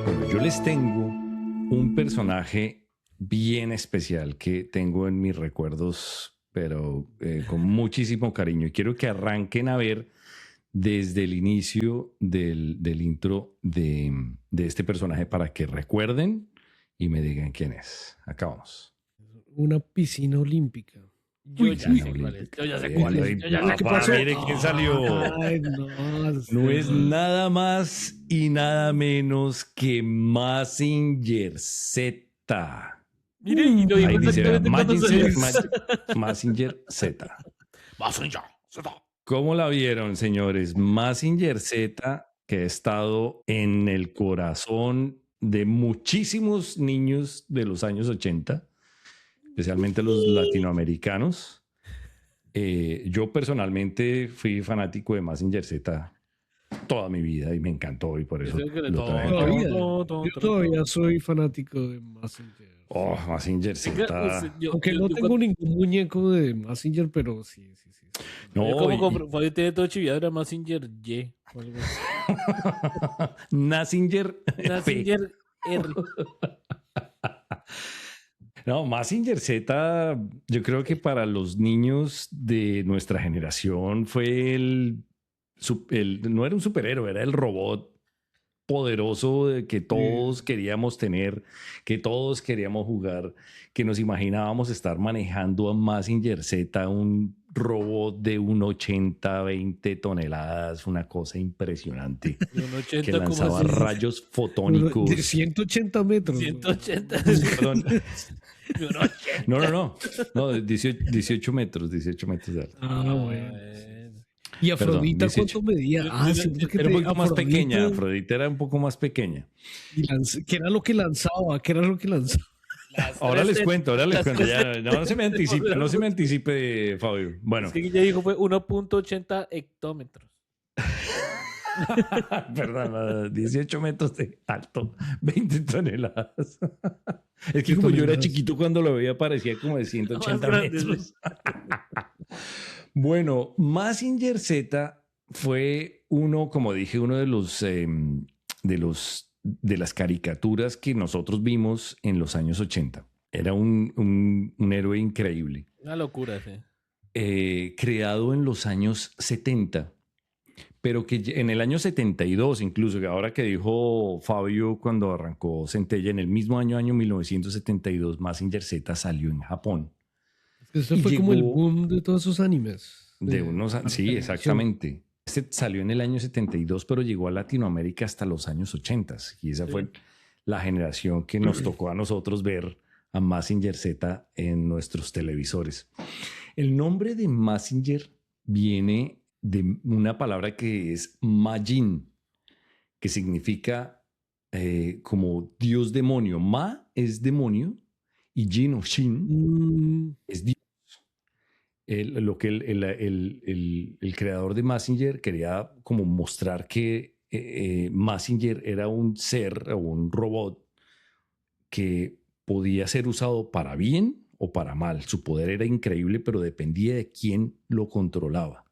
Bueno, yo les tengo un personaje bien especial que tengo en mis recuerdos, pero con muchísimo cariño. Y quiero que arranquen a ver desde el inicio del intro de este personaje para que recuerden y me digan quién es. Acá vamos. Una piscina olímpica. Yo ya sé cuál es. Yo ya sé cuál es. Yo ya sé ¿Qué cuál pasó? es. Mire quién salió. Ay, no. No es nada más y nada menos que Mazinger Z. Mire, y lo digo Ahí dice, exactamente cuando Mazinger, se... Mazinger Z. Mazinger Z. ¿Cómo la vieron, señores? Mazinger Z, que ha estado en el corazón de muchísimos niños de los años 80, especialmente los latinoamericanos. Yo personalmente fui fanático de Mazinger Z toda mi vida y me encantó y por eso lo traje. Yo todavía soy fanático de Mazinger. Oh, Mazinger Z. Aunque no tengo ningún muñeco de Mazinger, pero sí. No, Yo como Fabio tiene todo chiviado, era Mazinger Y. Mazinger P. Mazinger R. No, Mazinger Z, yo creo que para los niños de nuestra generación fue no era un superhéroe, era el robot poderoso que todos queríamos tener, que todos queríamos jugar, que nos imaginábamos estar manejando a Mazinger Z, un robot de 1,80, 20 toneladas, una cosa impresionante, que lanzaba rayos fotónicos. De 180 metros. 180. Perdón. No, 18 metros de alto. Bueno. ¿Y Afrodita cuánto medía? Era un poco más pequeña. Afrodita era un poco más pequeña. ¿Qué era lo que lanzaba? Ahora les cuento. Ya, no se me anticipe, Fabio. Bueno. Es que ya dijo fue 1.80 hectómetros. Perdón, 18 metros de alto, 20 toneladas. Es que como yo era chiquito cuando lo veía parecía como de 180 metros. Bueno, Mazinger Z fue uno de las caricaturas que nosotros vimos en los años 80. Era un héroe increíble. Una locura, sí. Creado en los años 70. Pero que en el año 72, incluso, que ahora que dijo Fabio cuando arrancó Centella, en el mismo año 1972, Mazinger Z salió en Japón. Eso fue como el boom de todos esos animes. Sí, exactamente. Este salió en el año 72, pero llegó a Latinoamérica hasta los años 80. Y esa fue la generación que nos tocó a nosotros ver a Mazinger Z en nuestros televisores. El nombre de Mazinger viene de una palabra que es Majin, que significa como Dios demonio. Ma es demonio y Jin o Shin es Dios. El creador de Mazinger quería como mostrar que Mazinger era un ser o un robot que podía ser usado para bien o para mal. Su poder era increíble, pero dependía de quién lo controlaba.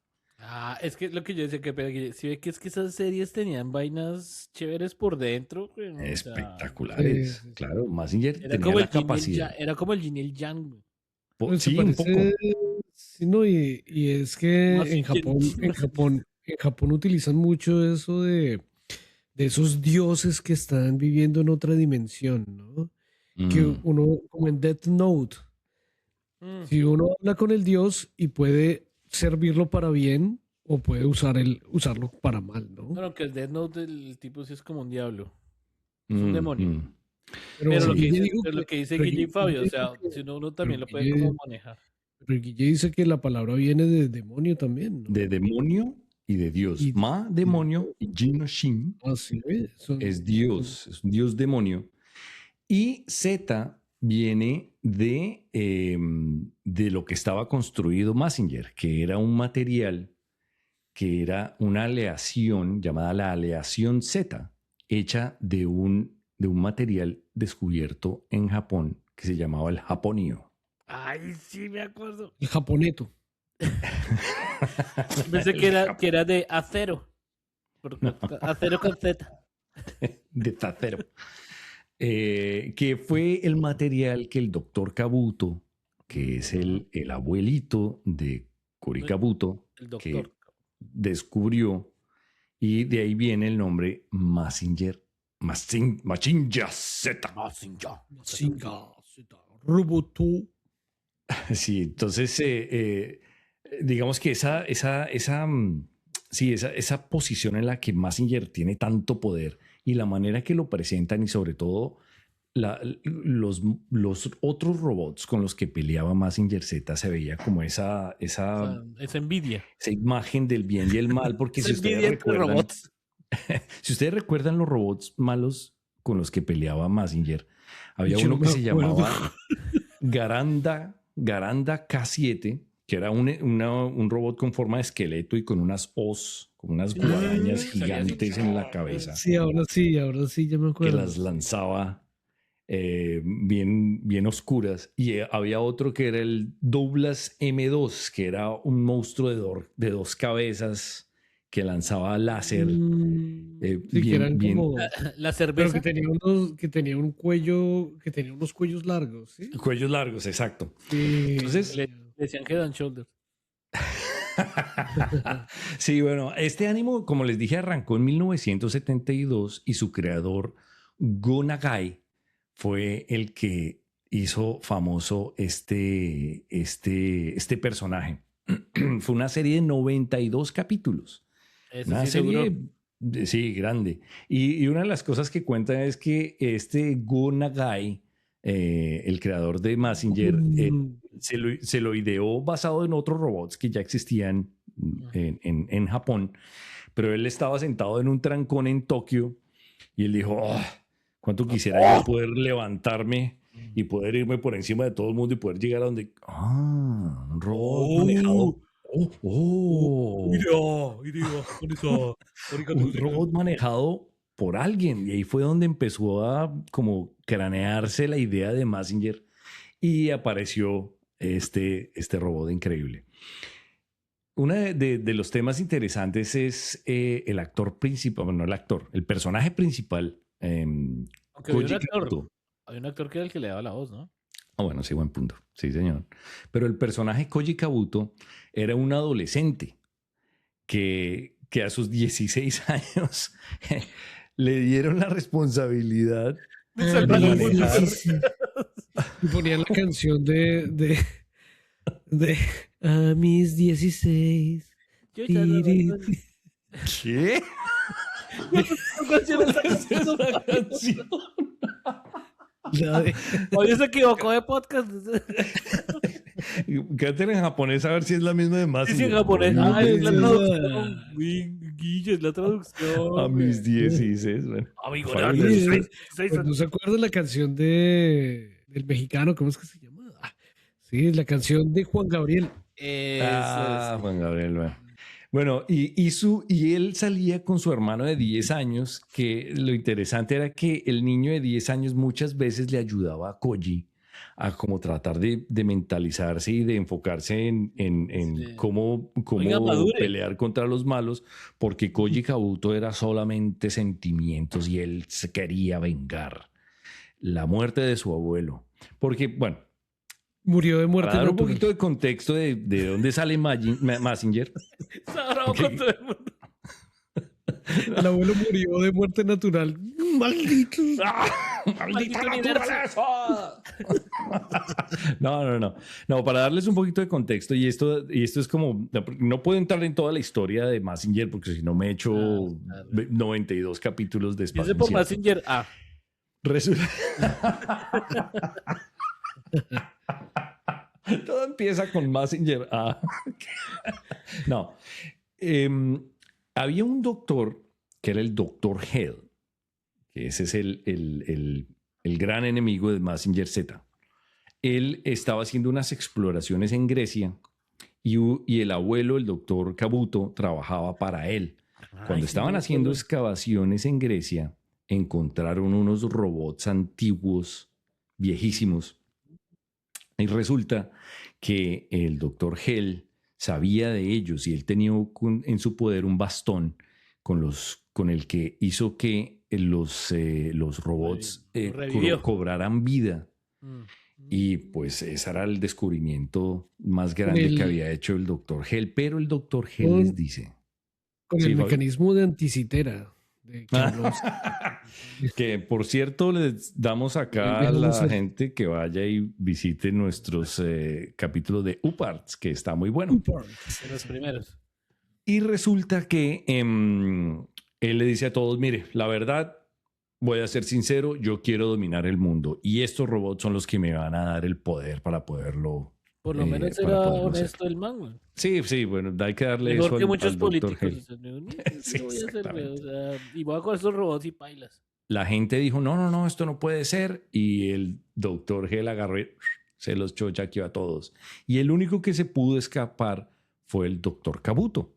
Es que lo que yo decía, que si ve que es que esas series tenían vainas chéveres por dentro. Espectaculares, claro. Mazinger Era tenía como la capacidad. Era como el Yin y el Yang. Sí, un poco. Sí, no, y es que en Japón utilizan mucho eso de esos dioses que están viviendo en otra dimensión, ¿no? Que uno, como en Death Note, si uno habla con el dios y puede servirlo para bien o puede usarlo para mal, ¿no? Bueno, que el Death Note del tipo sí es como un diablo. Es un demonio. Pero lo que dice Guille y Fabio, o sea, si uno también lo puede como manejar. Pero Guille dice que la palabra viene de demonio también, ¿no? De demonio y de Dios. Ma, demonio, y Jin o Shin es Dios, es un Dios demonio. Y Z viene de lo que estaba construido Mazinger, que era un material que era una aleación llamada la aleación Z, hecha de un material descubierto en Japón que se llamaba el japonio. Ay, sí, me acuerdo. El japoneto. Pensé que era de acero. Acero con Z. de acero. Que fue el material que el doctor Kabuto, que es el abuelito de Cory Kabuto, El doctor. que descubrió, y de ahí viene el nombre Mazinger Z. Roboto. Sí, entonces digamos que esa posición en la que Mazinger tiene tanto poder y la manera que lo presentan y sobre todo los otros robots con los que peleaba Mazinger Z se veía como esa envidia. Esa imagen del bien y el mal, porque si ustedes recuerdan los robots malos con los que peleaba Mazinger, había Yo uno no que me se acuerdo. llamaba Garanda K7, que era un robot con forma de esqueleto y con unas como unas guadañas gigantes en la cabeza, Sí, ahora sí, ya me que acuerdo. las lanzaba bien oscuras. Y había otro que era el Douglas M2, que era un monstruo de dos cabezas que lanzaba láser. Sí, que eran como la cerveza. Pero que tenía un cuello, que tenía unos cuellos largos, ¿sí? Cuellos largos, exacto. Sí. Entonces, Le decían que dan shoulders. sí, bueno, este ánimo, como les dije, arrancó en 1972 y su creador, Go Nagai, fue el que hizo famoso este personaje. Fue una serie de 92 capítulos. Una serie, sí, grande. Y una de las cosas que cuenta es que este Go Nagai, el creador de Mazinger, se lo ideó basado en otros robots que ya existían en Japón, pero él estaba sentado en un trancón en Tokio y él dijo, cuánto quisiera yo poder levantarme y poder irme por encima de todo el mundo y poder llegar a donde... un robot manejado. Un robot manejado por alguien. Y ahí fue donde empezó a como cranearse la idea de Mazinger y apareció este robot increíble. Uno de los temas interesantes es el actor principal, bueno, el personaje principal, Koji Kabuto. Hay un actor que era el que le daba la voz, ¿no? Bueno, sí, buen punto. Sí, señor. Pero el personaje Koji Kabuto era un adolescente que a sus 16 años le dieron la responsabilidad de manejar. Y ponían la canción de a mis 16. ¿Qué? ¿Cuál es esa canción? Oye, se equivocó de podcast. Cántela en japonés a ver si es la misma de Mazinger. Sí, en japonés. Es la traducción. Guille, es la traducción. A mis 16. Bueno. Amigo, ¿no se acuerda la canción del mexicano? ¿Cómo es que se llama? Sí, la canción de Juan Gabriel. Juan Gabriel. Bueno, y él salía con su hermano de 10 años, que lo interesante era que el niño de 10 años muchas veces le ayudaba a Koji a como tratar de mentalizarse y de enfocarse en cómo pelear contra los malos, porque Koji Kabuto era solamente sentimientos y él se quería vengar la muerte de su abuelo. Porque, bueno, murió de muerte para dar un natural. poquito de contexto de dónde sale Mazinger. El abuelo murió de muerte natural. ¡Maldito! ¡Maldita naturaleza! No, para darles un poquito de contexto, y esto es como, no puedo entrar en toda la historia de Mazinger porque si no me he hecho 92 capítulos de espacio. Por Mazinger, Resulta... Todo empieza con Mazinger. No. Había un doctor que era el Dr. Hell, que ese es el gran enemigo de Mazinger Z. Él estaba haciendo unas exploraciones en Grecia y el abuelo, el doctor Kabuto, trabajaba para él. Cuando estaban haciendo excavaciones en Grecia, encontraron unos robots antiguos, viejísimos. Y resulta que el doctor Hell sabía de ellos y él tenía en su poder un bastón con el que hizo que los robots Lo revivió. cobraran vida. Y pues ese era el descubrimiento más grande que había hecho el Dr. Hell. Pero el Dr. Hell les dice... Con el mecanismo de anticitera. Que por cierto les damos acá a la gente que vaya y visite nuestros capítulos de UParts, que está muy bueno. De los primeros. Y resulta que él le dice a todos, mire, la verdad, voy a ser sincero, yo quiero dominar el mundo y estos robots son los que me van a dar el poder para poderlo. Por lo menos era honesto el man, güey. Sí, bueno, hay que darle mejor eso que muchos políticos. Sí, voy a hacer, o sea, y voy a con estos robots y pailas. La gente dijo, no, esto no puede ser. Y el Dr. Hell agarró y se los chochaqueó a todos. Y el único que se pudo escapar fue el Dr. Kabuto.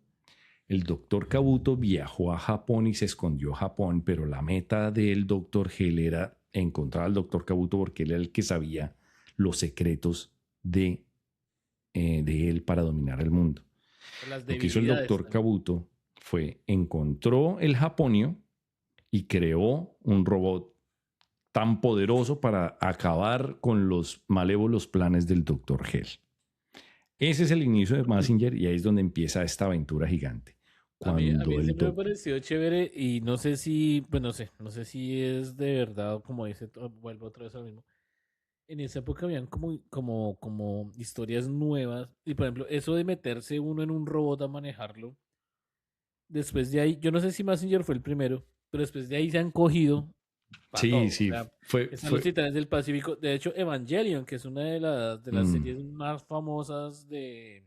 El Dr. Kabuto viajó a Japón y se escondió a Japón, pero la meta del Dr. Hell era encontrar al Dr. Kabuto porque él era el que sabía los secretos de él para dominar el mundo. Lo que hizo el Dr. Kabuto fue encontró el japonio y creó un robot tan poderoso para acabar con los malévolos planes del Dr. Hell. Ese es el inicio de Mazinger y ahí es donde empieza esta aventura gigante. A mí siempre me pareció chévere y no sé si, pues no sé si es de verdad, como dice, vuelvo otra vez a lo mismo. En esa época habían como historias nuevas y por ejemplo eso de meterse uno en un robot a manejarlo. Después de ahí, yo no sé si Mazinger fue el primero, pero después de ahí se han cogido. Sí, todo. sí. O sea, están los Titanes del Pacífico. De hecho, Evangelion, que es una de las series más famosas de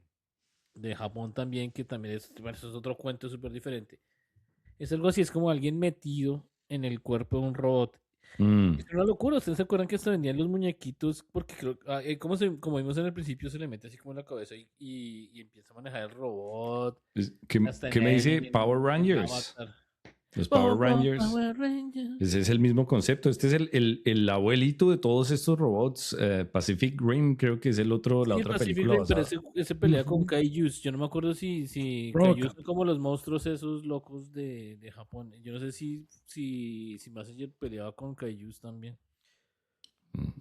Japón también, que también eso es otro cuento súper diferente. Es algo así, es como alguien metido en el cuerpo de un robot. Es una locura. ¿Ustedes se acuerdan que se vendían los muñequitos? Porque creo, como vimos en el principio, se le mete así como en la cabeza y empieza a manejar el robot. ¿Qué me dice Power Rangers? Los Power Rangers. Ese es el mismo concepto. Este es el abuelito de todos estos robots. Pacific Rim, creo que es la otra Pacific película. Rim, pero ese pelea con Kaijus. Yo no me acuerdo si Kaijus son como los monstruos esos locos de Japón. Yo no sé si Mazinger peleaba con Kaijus también.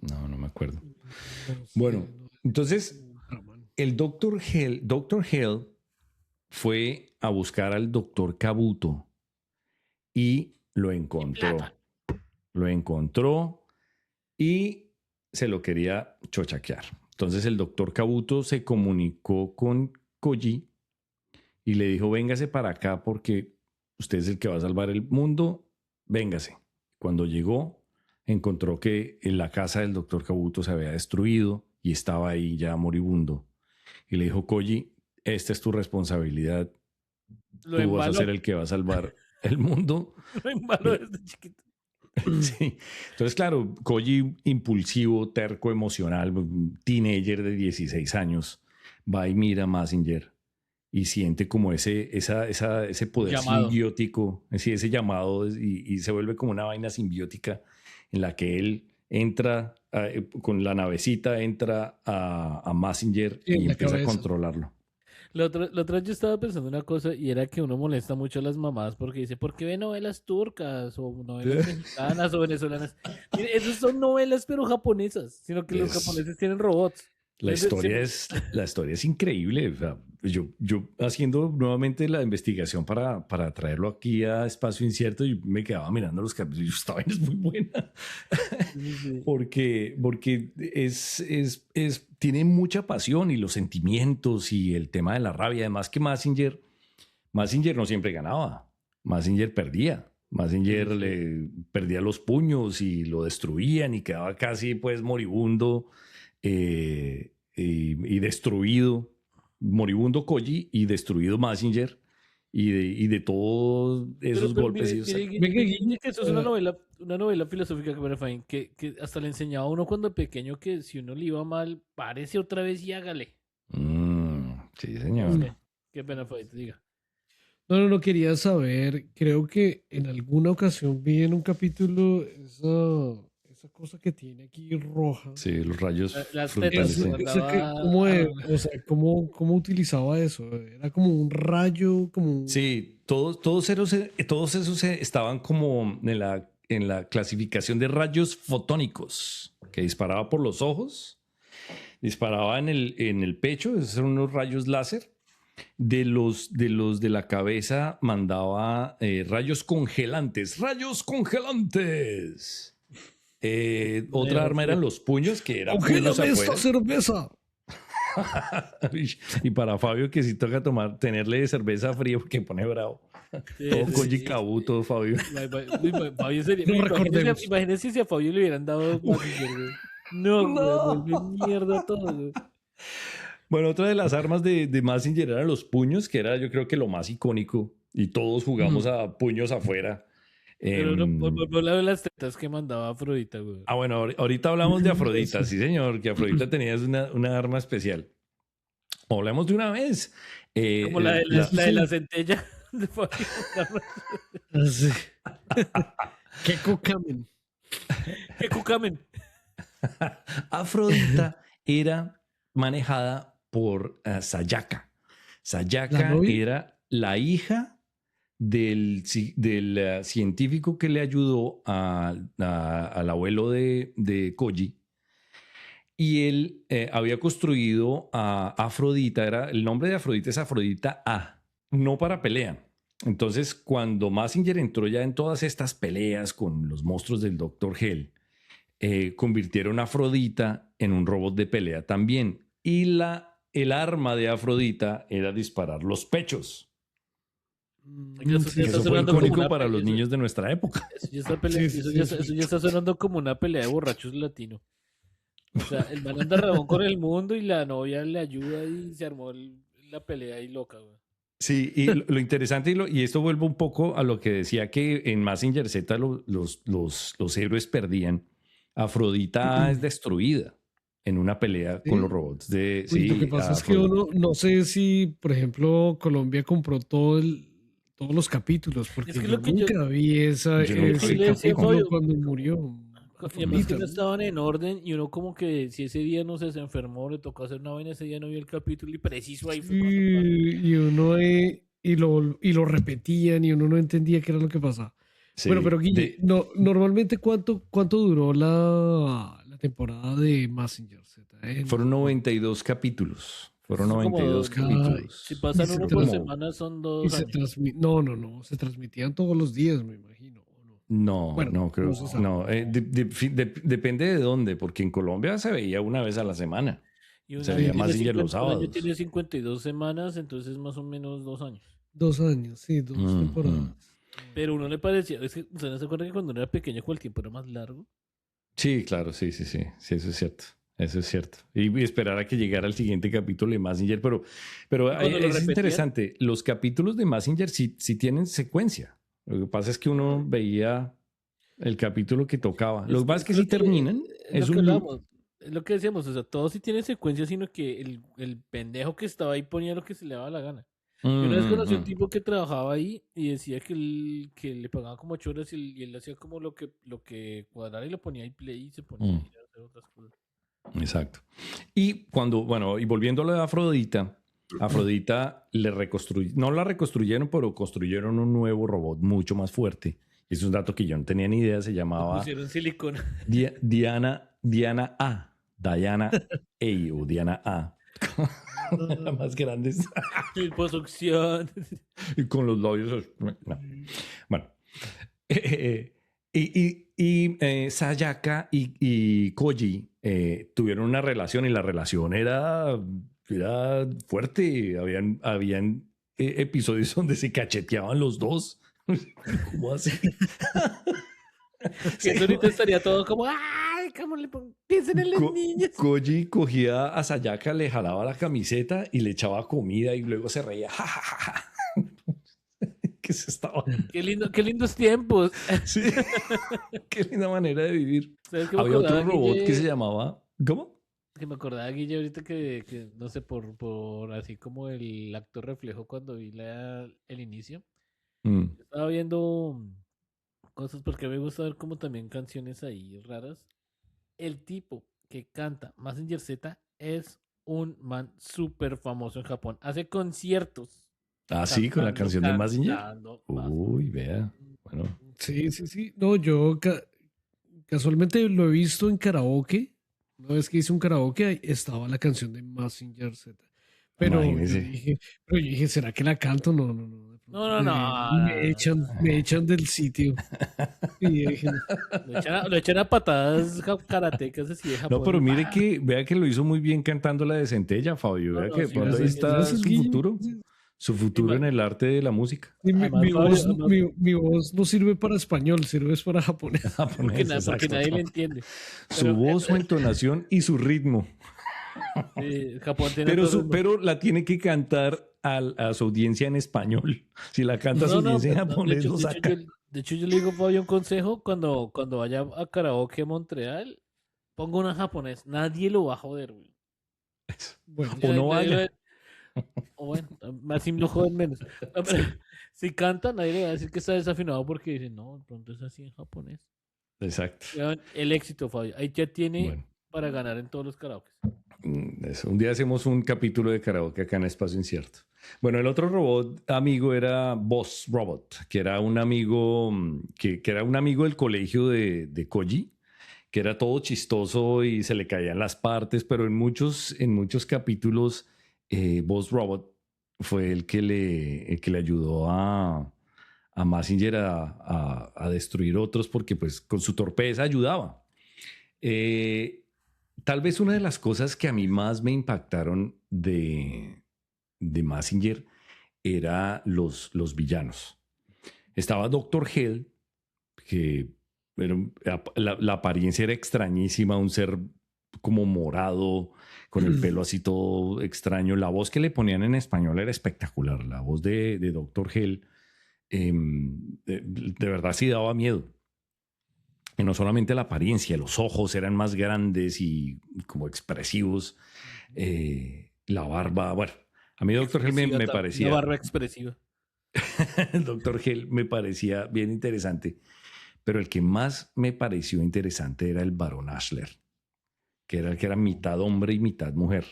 No me acuerdo. Bueno, entonces el Dr. Hell fue a buscar al Dr. Kabuto. Y lo encontró. Lo encontró y se lo quería chochaquear. Entonces el Dr. Kabuto se comunicó con Koji y le dijo, véngase para acá porque usted es el que va a salvar el mundo, véngase. Cuando llegó, encontró que en la casa del Dr. Kabuto se había destruido y estaba ahí ya moribundo. Y le dijo, Koji, esta es tu responsabilidad. Tú vas a ser el que va a salvar el mundo. Lo embaló desde chiquito. Sí. Entonces, claro, Koji, impulsivo, terco, emocional, teenager de 16 años, va y mira a Mazinger y siente como ese poder simbiótico, ese llamado y se vuelve como una vaina simbiótica en la que él entra con la navecita, entra a Mazinger y empieza a controlarlo. Lo otro yo estaba pensando una cosa y era que uno molesta mucho a las mamás porque dice, ¿por qué ve novelas turcas o novelas mexicanas o venezolanas? Mire, esas son novelas pero japonesas, sino que los japoneses tienen robots. La historia es increíble. O sea, yo haciendo nuevamente la investigación para traerlo aquí a Espacio Incierto, yo me quedaba mirando los capítulos. Esta vaina es muy buena. Sí. porque tiene mucha pasión y los sentimientos y el tema de la rabia. Además que Mazinger no siempre ganaba. Mazinger perdía. Mazinger le perdía los puños y lo destruían y quedaba casi pues moribundo. Y destruido, moribundo Koji y destruido Mazinger y de todos esos golpes. Mire, que eso es una novela filosófica que hasta le enseñaba a uno cuando pequeño que si uno le iba mal, párese otra vez y hágale. Sí, señor. Qué pena fue, diga. No quería saber, creo que en alguna ocasión vi en un capítulo esa cosa que tiene aquí roja. Sí, los rayos frutales. ¿Cómo utilizaba eso? Era como un rayo, como... Sí, todos esos estaban como en la clasificación de rayos fotónicos, que disparaba por los ojos, disparaba en el pecho, esos eran unos rayos láser. De los de la cabeza mandaba rayos congelantes. ¡Rayos congelantes! Otra arma eran los puños, que eran puños ¡Congélame afuera. esta cerveza! Y para Fabio, que sí toca tenerle cerveza fría porque pone bravo. Todo Koji Kabu, todo Fabio. Fabio sería, No recordemos. imagínense si a Fabio le hubieran dado Mazinger, güey. No, No. güey, vuelve mierda todo, güey. Bueno, otra de las armas de Mazinger eran los puños, que era yo creo que lo más icónico. Y todos jugamos a puños afuera. Pero no, por lado de las tetas que mandaba Afrodita, güey. Bueno, ahorita hablamos de Afrodita, sí señor, que Afrodita tenía una arma especial. Hablamos de una vez. Como la de la centella de Fabio. Sí. ¡Qué cocamen! ¡Qué cucamen! Afrodita era manejada por Sayaka. Sayaka era la hija del científico que le ayudó al abuelo de Koji. Y él había construido a Afrodita, el nombre de Afrodita es Afrodita A, no para pelea. Entonces, cuando Mazinger entró ya en todas estas peleas con los monstruos del Dr. Hell, convirtieron a Afrodita en un robot de pelea también. Y el arma de Afrodita era disparar los pechos. Eso fue icónico para los niños de nuestra época. Eso ya está sonando como una pelea de borrachos latino. O sea, el man anda rabón con el mundo y la novia le ayuda y se armó la pelea ahí loca, güey. Sí, y lo interesante, y esto vuelve un poco a lo que decía que en Mazinger Z los héroes perdían. Afrodita es destruida en una pelea con los robots. Lo que pasa es que uno, no sé si, por ejemplo, Colombia compró todos los capítulos, porque es que yo nunca vi ese capítulo cuando murió. Y además que no estaban en orden y uno como que si ese día no se enfermó, le tocó hacer una vaina, ese día no vio el capítulo y preciso ahí fue y uno y lo repetían y uno no entendía qué era lo que pasaba. Sí, bueno, pero Guille, normalmente ¿cuánto duró la temporada de Mazinger Z? Fueron 92 capítulos. Fueron 92 capítulos. Si pasan uno por semana son 2 años. No, se transmitían todos los días, me imagino. No, bueno, no creo. No, depende de dónde, porque en Colombia se veía una vez a la semana. Se veía Mazinger los sábados. Yo tiene 52 semanas, entonces más o menos 2 años. 2 años, sí, 2 temporadas. Pero uno le parecía, es que ¿usted no se acuerda que cuando uno era pequeño el tiempo era más largo? Sí, claro, sí, eso es cierto. Eso es cierto. Y esperar a que llegara el siguiente capítulo de Mazinger, pero es interesante. Los capítulos de Mazinger sí tienen secuencia. Lo que pasa es que uno veía el capítulo que tocaba. Lo que pasa es que sí terminan. Es lo que decíamos, o sea, todo sí tiene secuencia, sino que el pendejo que estaba ahí ponía lo que se le daba la gana. Yo una vez conocí a un tipo que trabajaba ahí y decía que le pagaban como 8 horas y él hacía como lo que cuadrara y lo ponía ahí play y se ponía a hacer otras cosas. Exacto. Y volviendo a lo de Afrodita no la reconstruyeron, pero construyeron un nuevo robot mucho más fuerte. Es un dato que yo no tenía ni idea, se llamaba pusieron silicona. Diana A. Diana A o Diana A. La más grande. Liposucción. Y con los labios. No. Bueno. Y Sayaka y Koji tuvieron una relación y la relación era fuerte. Habían episodios donde se cacheteaban los dos. ¿Cómo así? Que eso ahorita estaría todo como ¡ay! ¿Cómo le piensen en los niños? Koji cogía a Sayaka, le jalaba la camiseta y le echaba comida y luego se reía. ¡Ja, ja, ja! ¿Qué se estaba? Qué lindos tiempos. Sí. Qué linda manera de vivir. Había otro robot que se llamaba. ¿Cómo? Que me acordaba, Guille, ahorita que no sé, por así como el acto reflejo cuando vi el inicio. Estaba viendo cosas porque me gusta ver como también canciones ahí raras. El tipo que canta Mazinger Z es un man súper famoso en Japón. Hace conciertos Ah, sí, con la canción de Mazinger. cantando. Uy, vea. Bueno, Sí, sí, sí. No, yo casualmente lo he visto en karaoke. Una vez que hice un karaoke, ahí estaba la canción de Mazinger Z. imagínese. Pero yo dije, ¿será que la canto? No, no, no. De No, pronto no, no, no. me echan del sitio. Y yo dije, no. Lo echan a patadas karatecas así de No, Japón. pero Y, mire ¡pah! vea que lo hizo muy bien cantando la de Centella, Fabio. No, Vea que no, de sí, pronto ahí gracias, está Gracias, su Guillo. futuro. Su Y futuro en el arte de la música. Sí, además, Fabio, además, mi voz no sirve para español, sirve para japonés. Japonés, porque exacto. nadie le entiende. Su voz, su entonación y su ritmo. Japón tiene otro ritmo. Pero la tiene que cantar a su audiencia en español. Si la canta a su audiencia en No, japonés, lo saca. de hecho, yo le digo a Fabio un consejo cuando vaya a karaoke a Montreal, ponga una japonés. Nadie lo va a joder, güey. Bueno, O no vaya. O bueno, más si lo joden menos. No, pero si canta, nadie le va a decir que está desafinado porque dice, no, de pronto es así en japonés. Exacto. Vean el éxito, Fabio. Ahí ya tiene Bueno. para ganar en todos los karaokes. Eso. Un día hacemos un capítulo de karaoke acá en Espacio Incierto. Bueno, el otro robot amigo era Boss Robot, que era un amigo que era un amigo del colegio de Koji, que era todo chistoso y se le caían las partes, pero en muchos capítulos Boss Robot fue el que le ayudó a Mazinger a destruir otros porque pues con su torpeza ayudaba. Tal vez una de las cosas que a mí más me impactaron de Mazinger era los villanos. Estaba Doctor Hell, que la apariencia era extrañísima, un ser como morado, con el pelo así todo extraño. La voz que le ponían en español era espectacular. La voz de Doctor Hell, de verdad sí daba miedo. Y no solamente la apariencia, los ojos eran más grandes y como expresivos. La barba, bueno, a mí Doctor Hell me parecía... Una barba expresiva. Doctor Hell me parecía bien interesante, pero el que más me pareció interesante era el Barón Ashler, que era el que era mitad hombre y mitad mujer,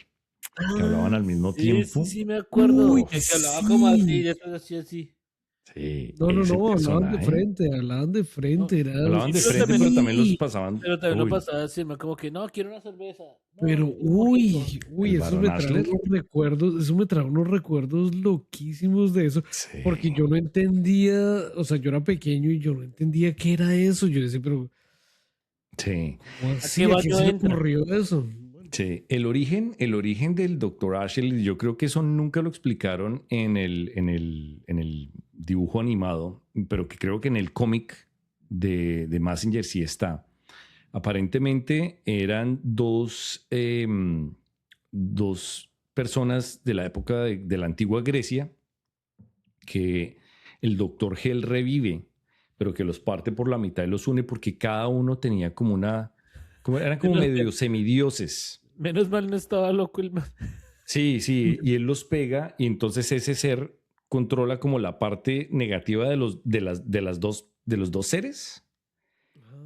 que hablaban al mismo tiempo. Sí, me acuerdo. Uy, El que hablaba sí. como así, después así. Sí, No, ese hablaban de personaje. frente, era... Hablaban de pero frente, también- pero también los pasaban. Pero también lo Uy, pasaba diciendo como que no, quiero una cerveza. No, Pero, quiero un mojito. el eso Barón me trae Ashler. unos recuerdos, eso me trae unos recuerdos loquísimos de eso, Sí. porque yo no entendía, o sea, yo era pequeño y yo no entendía qué era eso. Yo decía, pero, Sí. ¿cómo ¿A así? qué ¿A baño quién se le entra? ocurrió eso? Bueno, Sí, el origen del Dr. Ashel, yo creo que eso nunca lo explicaron en el dibujo animado, pero que creo que en el cómic de Mazinger sí está. Aparentemente eran dos personas de la época de la antigua Grecia que el Dr. Hell revive, pero que los parte por la mitad y los une porque cada uno tenía eran como medio semidioses. Menos mal no estaba loco el man. Sí, y él los pega y entonces ese ser controla como la parte negativa de los dos seres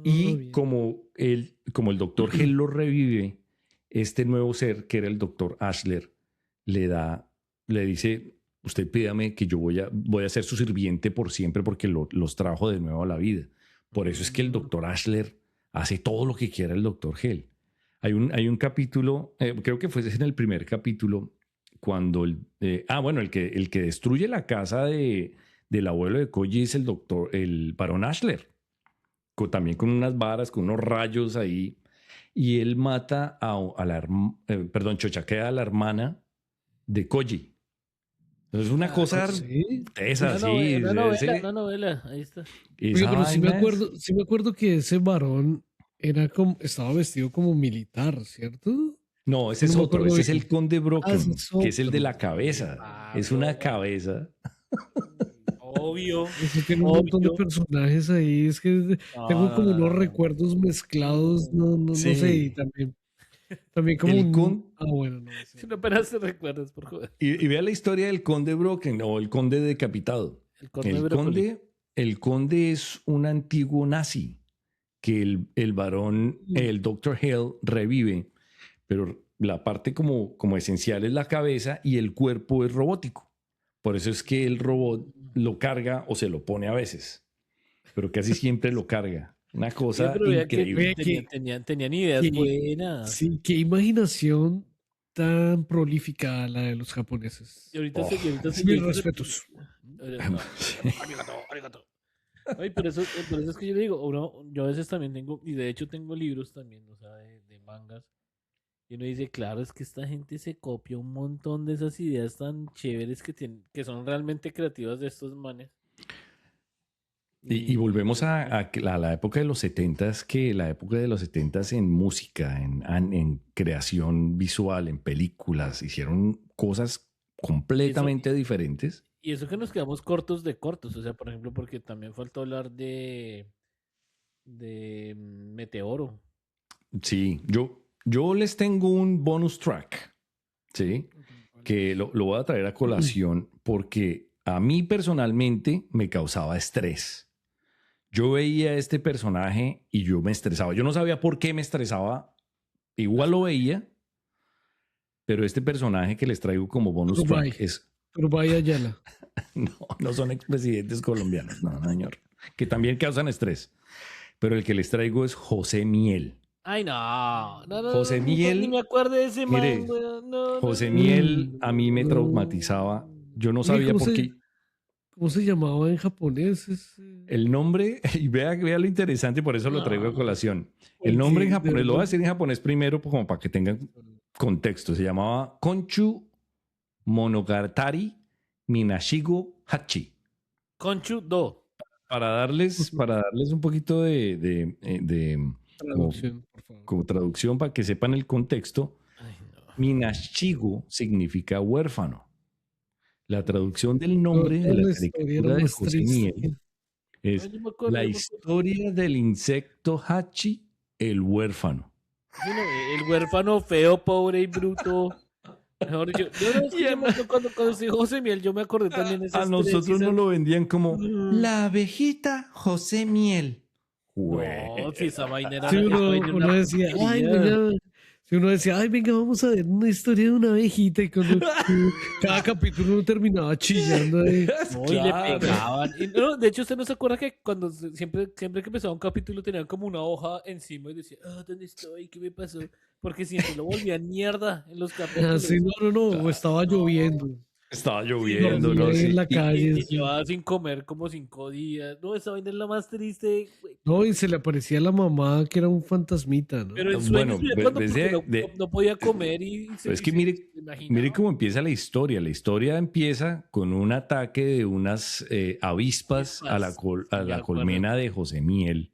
y bien. como el Dr. Hell lo revive, este nuevo ser que era el Dr. Ashler le dice, usted pídame que yo voy a ser su sirviente por siempre porque los trajo de nuevo a la vida. Por eso es que el Dr. Ashler hace todo lo que quiera el Dr. Hell. Hay un capítulo, creo que fue en el primer capítulo, cuando el que destruye la casa del abuelo de Koji es el Barón Ashler, también con unas varas, con unos rayos ahí, y él mata chochaquea a la hermana de Koji. Entonces es una cosa ¿sí? esa, sí. Una novela, ahí está. Oye, pero sí me acuerdo que ese varón estaba vestido como militar, ¿cierto? No, ese es No me otro, acuerdo ese es bien. el Conde Brocken, ese es que es el de otro. la cabeza. Es una cabeza. Obvio. Eso tiene un montón de personajes ahí. Es que tengo como unos recuerdos mezclados, no Sí. sé, y también como bueno, no sé. Si no apenas te recuerdas, por joder. Y vea la historia del Conde Brocken o el Conde decapitado. El conde es un antiguo nazi que el varón, el Dr. Hell, revive, pero la parte como esencial es la cabeza y el cuerpo es robótico. Por eso es que el robot lo carga o se lo pone a veces, pero casi siempre lo carga. Una cosa increíble. Tenían ideas buenas. Sí, qué imaginación tan prolífica la de los japoneses. Y ahorita mis respetos. Arigato. Ay, por eso es que yo le digo, yo a veces también tengo, y de hecho tengo libros también, o sea, de mangas. Y uno dice, claro, es que esta gente se copia un montón de esas ideas tan chéveres que son realmente creativas de estos manes. Y volvemos a la época de los 70s, que la época de los 70s en música, en creación visual, en películas, hicieron cosas completamente diferentes. Y eso que nos quedamos cortos, o sea, por ejemplo, porque también faltó hablar de Meteoro. Sí, yo les tengo un bonus track, ¿sí? Que lo voy a traer a colación porque a mí personalmente me causaba estrés. Yo veía a este personaje y yo me estresaba. Yo no sabía por qué me estresaba. Igual lo veía, pero este personaje que les traigo como bonus track es... Turbay Ayala. No son expresidentes colombianos, no, señor. Que también causan estrés. Pero el que les traigo es José Miel. Ay, no. José Miel. Ni me acuerdo de ese man. José Miel a mí me traumatizaba. Yo no sabía por qué. ¿Cómo se llamaba en japonés? El nombre, y vea lo interesante, por eso lo traigo a colación. El nombre en japonés, lo voy a decir en japonés primero, como para que tengan contexto. Se llamaba Konchu Monogatari Minashigo Hachi. Konchu Do. Para darles un poquito de traducción, por favor. Como traducción para que sepan el contexto. Ay, no. Minashigo significa huérfano. La traducción del nombre de la caricatura de José Miel es la historia del insecto Hachi, el huérfano. Sí, no, el huérfano feo, pobre y bruto. Mejor cuando soy José Miel, yo me acordé también de esas a nosotros nos lo vendían como la abejita José Miel. No, si esa vaina era... Sí, uno decía, ay, venga, si uno decía, ay, venga, vamos a ver una historia de una abejita, y cuando cada capítulo uno terminaba chillando ahí. No, claro. Y le pegaban. Y no, de hecho, usted no se acuerda que cuando siempre que empezaba un capítulo tenían como una hoja encima y decía, ¿dónde estoy? ¿Qué me pasó? Porque siempre lo volvían mierda en los capítulos. Sí, no, estaba lloviendo. Estaba lloviendo, ¿no? En la calle. Y llevaba sin comer como 5 días. No, esa vaina es la más triste. No, y se le aparecía a la mamá que era un fantasmita, ¿no? Pero en sueños no podía comer y es que mire cómo empieza la historia. La historia empieza con un ataque de unas avispas a la colmena de José Miel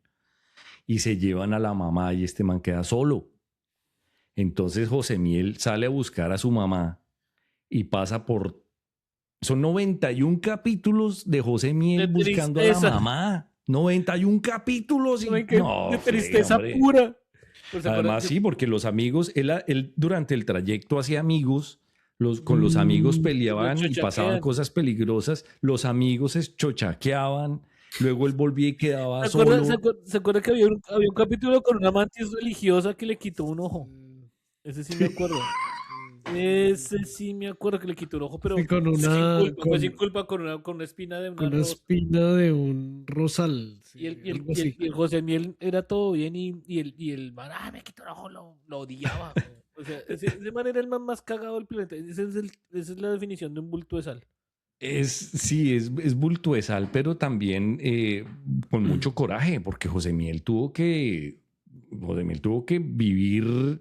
y se llevan a la mamá y este man queda solo. Entonces José Miel sale a buscar a su mamá y pasa por... Son 91 capítulos de José Miel buscando a la mamá. 91 capítulos. De tristeza pura. Pues además, sí, porque los amigos, él durante el trayecto hacía amigos, con los amigos peleaban y pasaban cosas peligrosas. Los amigos se chochaqueaban. Luego él volvía y quedaba solo. ¿Se acuerda que había un capítulo con una mantis religiosa que le quitó un ojo? Ese sí me acuerdo. Ese sí me acuerdo que le quitó un ojo, pero sí, sin culpa, con una espina de una espina de un rosal. Sí, y el José Miel era todo bien y el man, me quitó el ojo, lo odiaba. O sea, ese man era el man más cagado del planeta. Esa es la definición de un bulto de sal. Es bulto de sal, pero también con mucho coraje, porque José Miel tuvo que vivir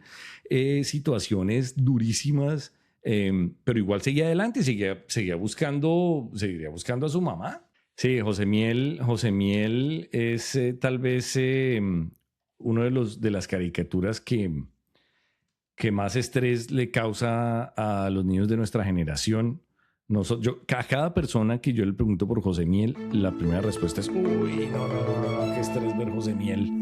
situaciones durísimas, pero igual seguía adelante, seguía buscando a su mamá. Sí, José Miel es tal vez uno de las caricaturas que más estrés le causa a los niños de nuestra generación. A cada persona que yo le pregunto por José Miel, la primera respuesta es, uy, no, qué estrés ver José Miel.